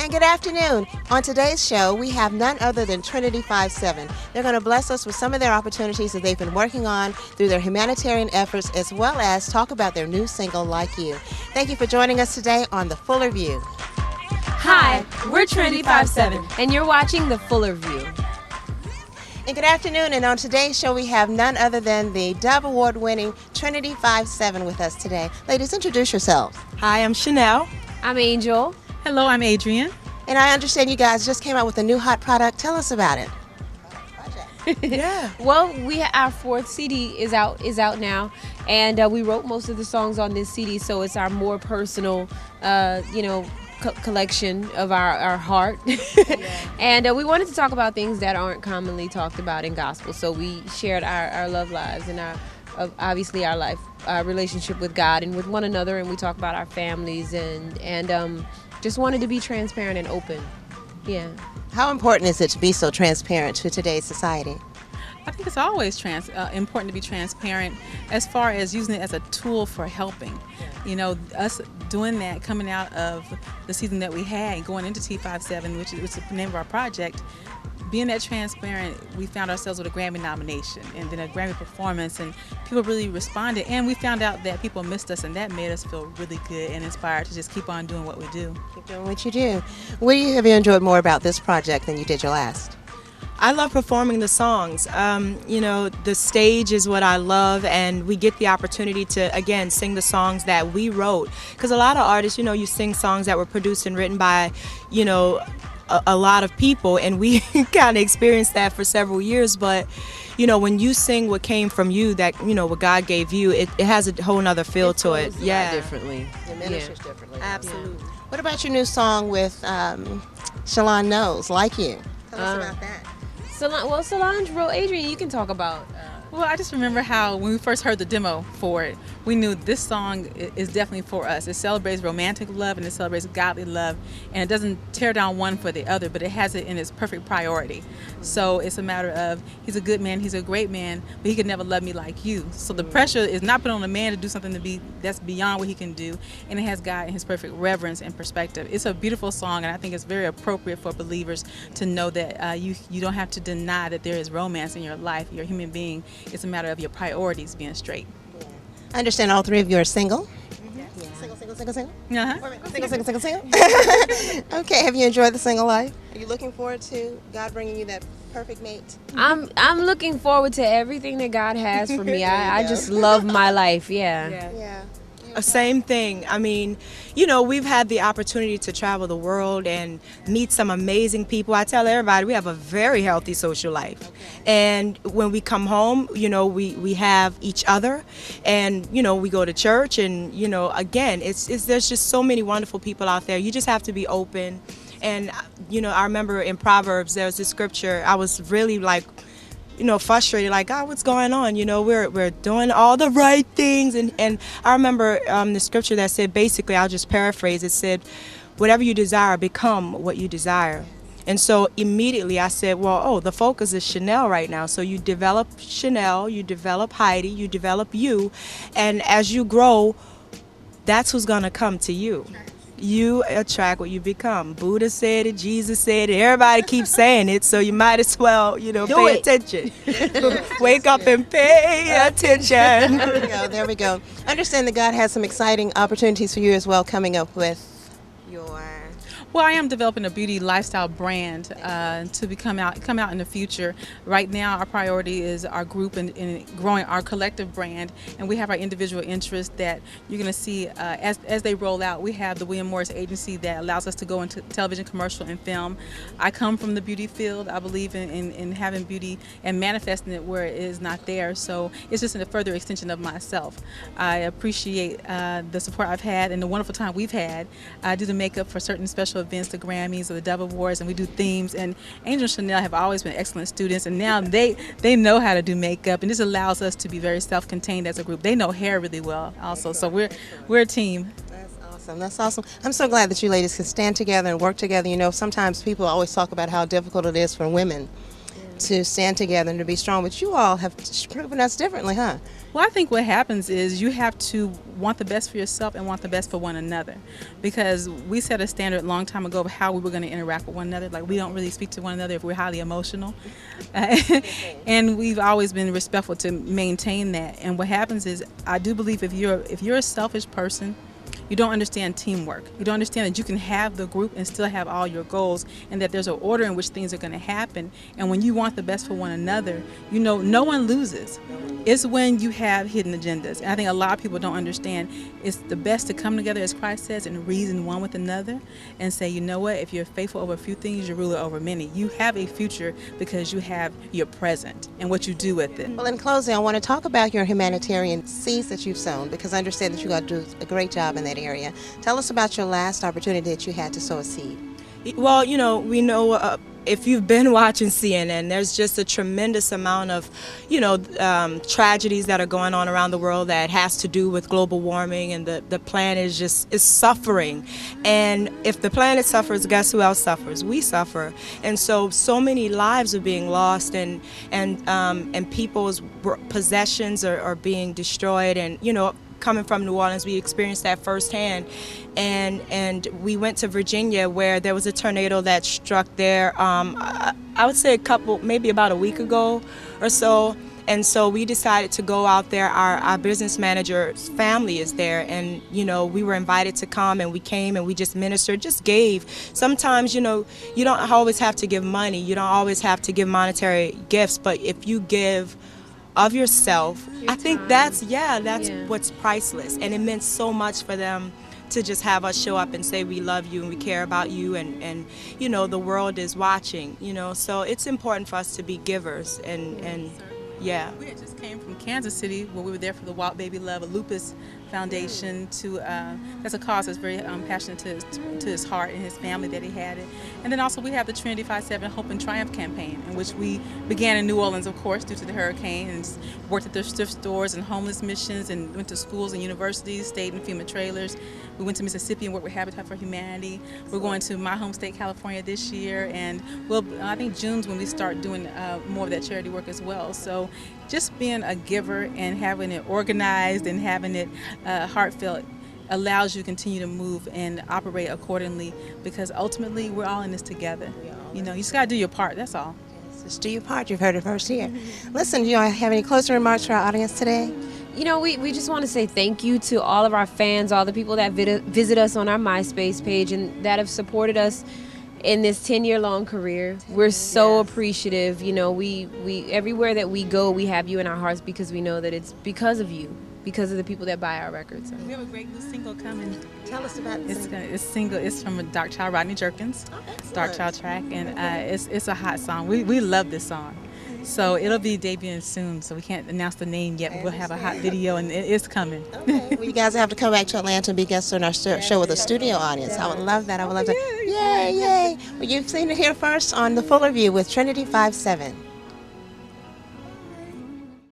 And good afternoon. On today's show, we have none other than Trinity 57. They're going to bless us with some of their opportunities that they've been working on through their humanitarian efforts, as well as talk about their new single, Like You. Thank you for joining us today on The Fuller View. Hi, we're Trin-i-tee 57, and you're watching The Fuller View. And good afternoon. And on today's show, we have none other than the Dove Award-winning Trinity 57 with us today. Ladies, introduce yourselves. Hi, I'm Chanel. I'm Angel. Hello, I'm Adrian. And I understand you guys just came out with a new hot product. Tell us about it. Yeah. Well, our fourth CD is out now, and we wrote most of the songs on this CD, so it's our more personal, collection of our heart. And we wanted to talk about things that aren't commonly talked about in gospel. So we shared our love lives and obviously our life, our relationship with God and with one another, and we talk about our families and just wanted to be transparent and open. Yeah. How important is it to be so transparent to today's society? I think it's always important to be transparent as far as using it as a tool for helping. You know, us doing that, coming out of the season that we had, going into T57, which is the name of our project, being that transparent, we found ourselves with a Grammy nomination and then a Grammy performance, and people really responded, and we found out that people missed us, and that made us feel really good and inspired to just keep on doing what we do. Keep doing what you do. What have you enjoyed more about this project than you did your last? I love performing the songs. The stage is what I love, and we get the opportunity to, again, sing the songs that we wrote. Because a lot of artists, you sing songs that were produced and written by, a lot of people, and we kind of experienced that for several years. But when you sing what came from you, that what God gave you, it has a whole nother feel to it. Yeah, differently. It ministers differently. Absolutely. Yeah. What about your new song with Shalon Knowles, Like You? Tell us about that. Solange wrote. Adrian, you can talk about. Well, I just remember how when we first heard the demo for it, we knew this song is definitely for us. It celebrates romantic love and it celebrates godly love, and it doesn't tear down one for the other, but it has it in its perfect priority. So it's a matter of, he's a good man, he's a great man, but he could never love me like you. So the pressure is not put on a man to do something that's beyond what he can do, and it has God in his perfect reverence and perspective. It's a beautiful song, and I think it's very appropriate for believers to know that you don't have to deny that there is romance in your life. You're a human being. It's a matter of your priorities being straight. Yeah. I understand all three of you are single. Mm-hmm. Yeah. Single. Uh-huh. Single. Okay. Have you enjoyed the single life? Are you looking forward to God bringing you that perfect mate? I'm looking forward to everything that God has for me. I just love my life. Yeah. Same thing. I mean, we've had the opportunity to travel the world and meet some amazing people. I tell everybody we have a very healthy social life. Okay. And when we come home, we have each other, and, we go to church, and, again, it's there's just so many wonderful people out there. You just have to be open. And, I remember in Proverbs, there was this scripture, I was really frustrated, like, God, what's going on? We're doing all the right things. And I remember the scripture that said, basically, I'll just paraphrase, it said, whatever you desire, become what you desire. And so immediately I said, the focus is Chanel right now. So you develop Chanel, you develop Heidi, you develop you. And as you grow, that's who's going to come to you. You attract what you become. Buddha said it, Jesus said it, everybody keeps saying it, so you might as well, pay attention. Wake up and pay attention. There we go. Understand that God has some exciting opportunities for you as well coming up with your... Well, I am developing a beauty lifestyle brand to come out in the future. Right now, our priority is our group and growing our collective brand, and we have our individual interests that you're going to see as they roll out. We have the William Morris Agency that allows us to go into television, commercial, and film. I come from the beauty field. I believe in having beauty and manifesting it where it is not there. So it's just a further extension of myself. I appreciate the support I've had and the wonderful time we've had. I do the makeup for certain special events, the Grammys or the Dove Awards, and we do themes. And Angel and Chanel have always been excellent students, and now they know how to do makeup, and this allows us to be very self-contained as a group. They know hair really well also, so we're a team. That's awesome. I'm so glad that you ladies can stand together and work together. Sometimes people always talk about how difficult it is for women. to stand together and to be strong. But you all have proven us differently, huh? Well, I think what happens is you have to want the best for yourself and want the best for one another, because we set a standard a long time ago of how we were going to interact with one another. Like, we don't really speak to one another if we're highly emotional, and we've always been respectful to maintain that. And what happens is, I do believe if you're a selfish person, you don't understand teamwork. You don't understand that you can have the group and still have all your goals, and that there's an order in which things are going to happen. And when you want the best for one another, you know, no one loses. It's when you have hidden agendas. And I think a lot of people don't understand it's the best to come together, as Christ says, and reason one with another and say, you know what, if you're faithful over a few things, you're ruler over many. You have a future because you have your present and what you do with it. Well, in closing, I want to talk about your humanitarian seeds that you've sown, because I understand that you got to do a great job in that area. Tell us about your last opportunity that you had to sow a seed. Well, you know, we know if you've been watching CNN, there's just a tremendous amount of, you know, tragedies that are going on around the world that has to do with global warming, and the planet is suffering. And if the planet suffers, guess who else suffers? We suffer. And so many lives are being lost, and people's possessions are being destroyed. And, you know, coming from New Orleans, we experienced that firsthand. And we went to Virginia, where there was a tornado that struck there, I would say maybe about a week ago or so. And so we decided to go out there. Our business manager's family is there, and, you know, we were invited to come, and we came and we just ministered, just gave. Sometimes, you know, you don't always have to give money, you don't always have to give monetary gifts, but if you give of yourself, I think that's what's priceless. And it meant so much for them to just have us show up and say we love you and we care about you, and you know, the world is watching, you know, so it's important for us to be givers. And yeah. We had just came from Kansas City, where we were there for the Wild Baby Love, a lupus foundation. That's a cause that's very passionate to his heart and his family that he had it. And then also we have the Trin-i-tee 5/7 Hope and Triumph campaign, in which we began in New Orleans, of course, due to the hurricane, and worked at their thrift stores and homeless missions, and went to schools and universities, stayed in FEMA trailers. We went to Mississippi and worked with Habitat for Humanity. We're going to my home state, California, this year, and I think June's when we start doing more of that charity work as well. So just being a giver and having it organized and having it heartfelt allows you to continue to move and operate accordingly, because ultimately we're all in this together. You know, you just got to do your part, that's all. Just do your part. You've heard it first here. Listen, do you have any closing remarks for our audience today? You know, we just want to say thank you to all of our fans, all the people that visit us on our MySpace page and that have supported us in this 10-year-long career. We're so appreciative. You know, we everywhere that we go, we have you in our hearts, because we know that it's because of you, because of the people that buy our records. We have a great new single coming. Tell us about it. It's from a Dark Child, Rodney Jerkins, Dark Child track, and it's a hot song. We love this song. So it'll be debuting soon, so we can't announce the name yet, but we'll have a hot video, and it's coming. Okay. Well, you guys have to come back to Atlanta and be guests on our show with a studio audience. I would love that. I would love that. Yay, yay. Well, you've seen it here first on The Fuller View with Trin-i-tee 5/7.